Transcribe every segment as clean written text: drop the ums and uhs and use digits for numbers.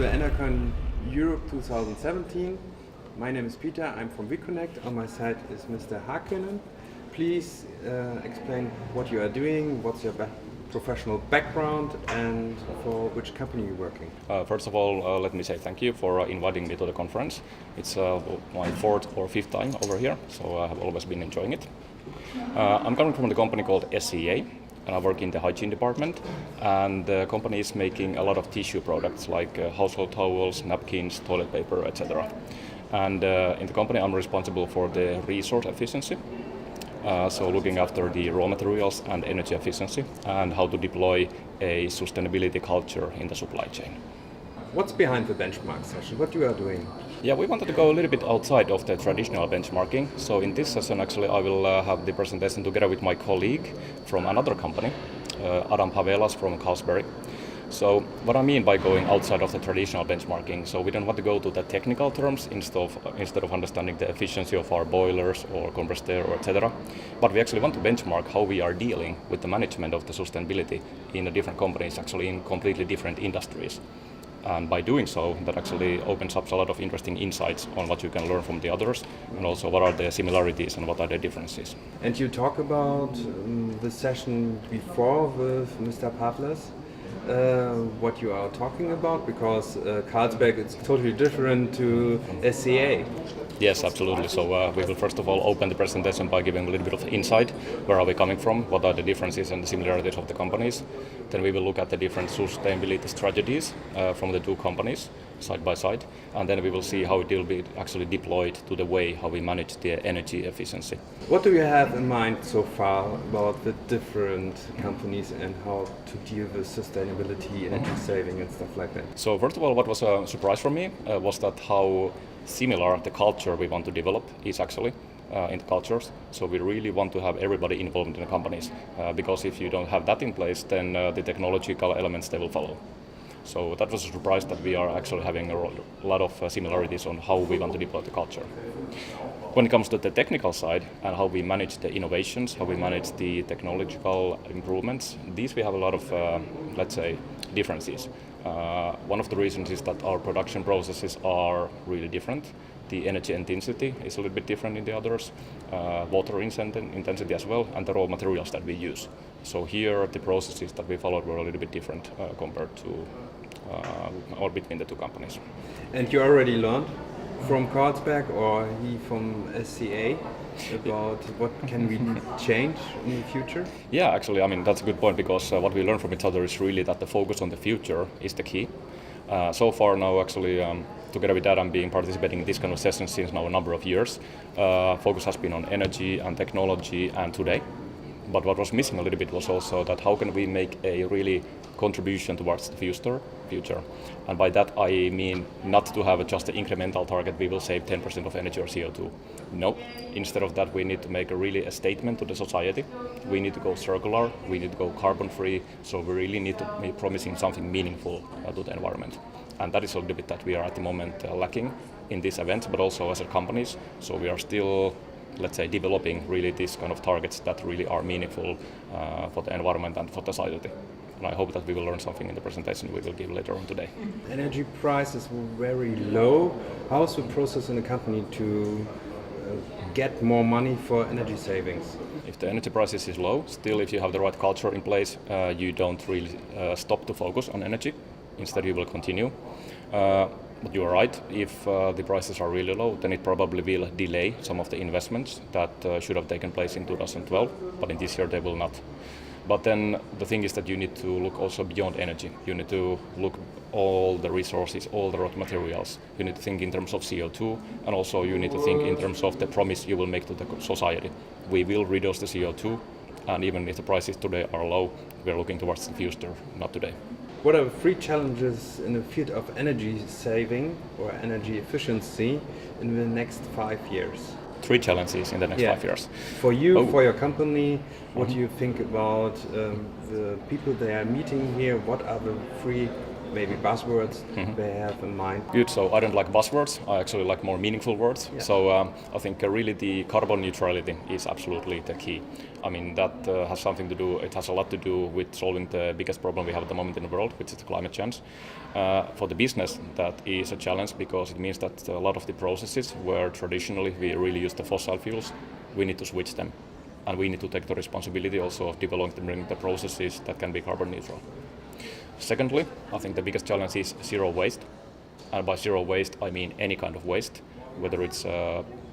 the ener.CON Europe 2017. My name is Peter, I'm from we.CONECT. On my side is Mr. Härkönen. Please explain what you are doing, what's your professional background, and for which company you're working. First of all, let me say thank you for inviting me to the conference. It's my fourth or fifth time over here, so I have always been enjoying it. I'm coming from the company called SCA, and I work in the hygiene department, and the company is making a lot of tissue products like household towels, napkins, toilet paper, etc. And in the company I'm responsible for the resource efficiency, so looking after the raw materials and energy efficiency and how to deploy a sustainability culture in the supply chain. What's behind the benchmark session? What you are doing? Yeah, we wanted to go a little bit outside of the traditional benchmarking. So in this session, actually, I will have the presentation together with my colleague from another company, Adam Pavelas from Carlsberg. So what I mean by going outside of the traditional benchmarking, so we don't want to go to the technical terms instead of understanding the efficiency of our boilers or compressed air or etc. But we actually want to benchmark how we are dealing with the management of the sustainability in the different companies, actually in completely different industries. And by doing so, that actually opens up a lot of interesting insights on what you can learn from the others, and also what are the similarities and what are the differences. And you talk about the session before with Mr. Pavelas, what you are talking about, because Carlsberg is totally different to SCA. Yes, absolutely. So we will first of all open the presentation by giving a little bit of insight. Where are we coming from? What are the differences and the similarities of the companies? Then we will look at the different sustainability strategies from the two companies side by side. And then we will see how it will be actually deployed to the way how we manage the energy efficiency. What do you have in mind so far about the different companies and how to deal with sustainability, energy saving and stuff like that? So first of all, what was a surprise for me was that how similar the culture we want to develop is actually in the cultures. So we really want to have everybody involved in the companies because if you don't have that in place, then the technological elements, they will follow. So that was a surprise that we are actually having a lot of similarities on how we want to deploy the culture. When it comes to the technical side and how we manage the innovations, how we manage the technological improvements, these we have a lot of, let's say, differences. One of the reasons is that our production processes are really different. The energy intensity is a little bit different in the others, water intensity as well, and the raw materials that we use. So here the processes that we followed were a little bit different compared to or between the two companies. And you already learned from Carlsberg or he from SCA about what can we change in the future? Yeah, actually, I mean, that's a good point because what we learn from each other is really that the focus on the future is the key. So far now, actually, together with that, I'm participating in this kind of sessions since now a number of years. Focus has been on energy and technology and today. But what was missing a little bit was also that how can we make a really contribution towards the future. And by that I mean not to have just an incremental target, we will save 10% of energy or CO2. No, instead of that we need to make a statement to the society. We need to go circular, we need to go carbon free, so we really need to be promising something meaningful to the environment. And that is a little bit that we are at the moment lacking in this event, but also as a companies. So we are still, let's say, developing really these kind of targets that really are meaningful for the environment and for the society. And I hope that we will learn something in the presentation we will give later on today. Energy prices were very low. How's the process in the company to get more money for energy savings? If the energy prices is low, still if you have the right culture in place, you don't really stop to focus on energy. Instead you will continue. But you are right, if the prices are really low, then it probably will delay some of the investments that should have taken place in 2012, but in this year they will not. But then the thing is that you need to look also beyond energy. You need to look all the resources, all the raw materials. You need to think in terms of CO2, and also you need to think in terms of the promise you will make to the society. We will reduce the CO2, and even if the prices today are low, we're looking towards the future, not today. What are the three challenges in the field of energy saving or energy efficiency in the next 5 years? 3 challenges in the next 5 years. For you, for your company, what do you think about the people they are meeting here? What are the 3 maybe buzzwords they have in mind? Good. So I don't like buzzwords. I actually like more meaningful words. Yeah. So I think really the carbon neutrality is absolutely the key. I mean that has something to do. It has a lot to do with solving the biggest problem we have at the moment in the world, which is the climate change. For the business, that is a challenge because it means that a lot of the processes where traditionally we really use the fossil fuels, we need to switch them, and we need to take the responsibility also of developing the processes that can be carbon neutral. Secondly, I think the biggest challenge is zero waste. And by zero waste, I mean any kind of waste, whether it's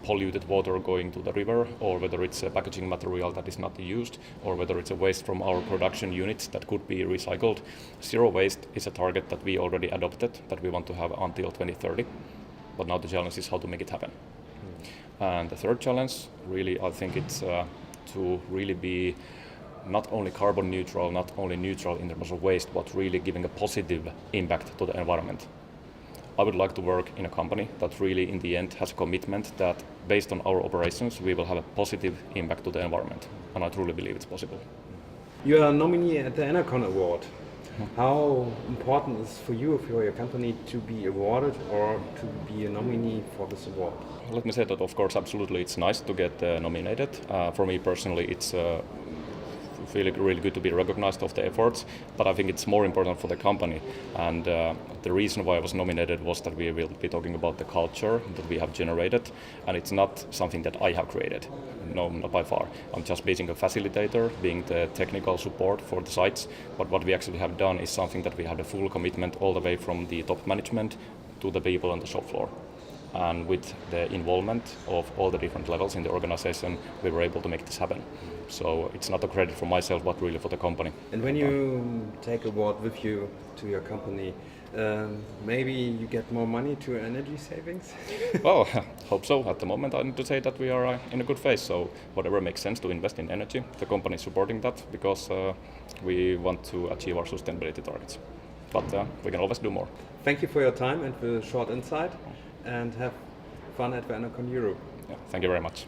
polluted water going to the river, or whether it's a packaging material that is not used, or whether it's a waste from our production units that could be recycled. Zero waste is a target that we already adopted, that we want to have until 2030. But now the challenge is how to make it happen. And the third challenge, really, I think it's to really be not only carbon neutral, not only neutral in terms of waste, but really giving a positive impact to the environment. I would like to work in a company that really in the end has a commitment that based on our operations we will have a positive impact to the environment, and I truly believe it's possible. You are a nominee at the ener.CON award. How important is for you, for your company, to be awarded or to be a nominee for this award? Let me say that of course absolutely it's nice to get nominated. For me personally it's feeling really good to be recognized of the efforts, but I think it's more important for the company. And the reason why I was nominated was that we will be talking about the culture that we have generated, and it's not something that I have created. No, not by far. I'm just being a facilitator, being the technical support for the sites, but what we actually have done is something that we have the full commitment all the way from the top management to the people on the shop floor. And with the involvement of all the different levels in the organization, we were able to make this happen. So it's not a credit for myself, but really for the company. And when you take award with you to your company, maybe you get more money to energy savings? Well, hope so. At the moment, I need to say that we are in a good phase. So whatever makes sense to invest in energy, the company is supporting that because we want to achieve our sustainability targets. But we can always do more. Thank you for your time and the short insight, and have fun at the ener.CON Europe. Yeah, thank you very much.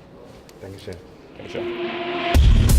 Dankeschön. Dankeschön.